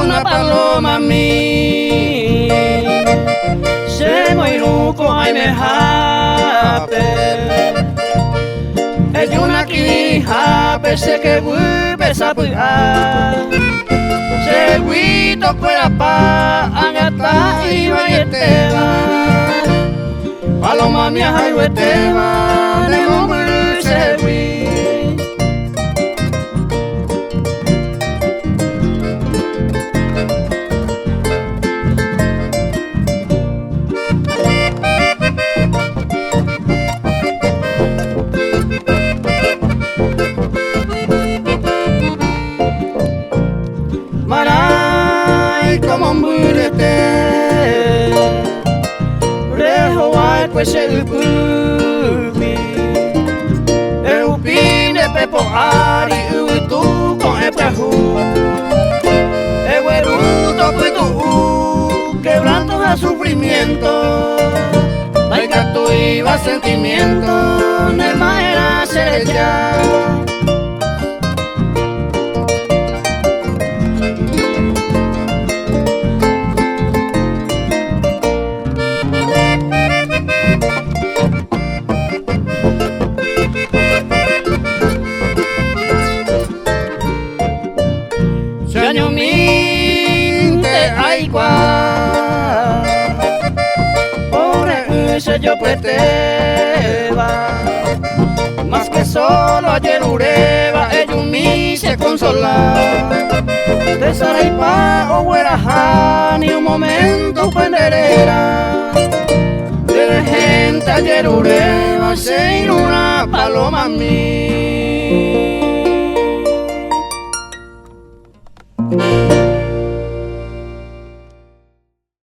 Una paloma mi se moiruko ai me hape una ki hape se que vuelve sapu a se guito fuera pa angata y vayeteva paloma mi ai weteva de momu se wi Marai como murete Reho ai kwese upubi E upine pepo ari utu con e prahu E weruto puitu quebrando a sufrimiento Laika tu iba sentimiento Nema era serecha Sueño minte aikwa Ore use yo preteba Más que solo ayer ureba Ellos me se consolar De Saraipa o Hueraja Ni un momento penderera De gente ayer ureba Se una paloma mí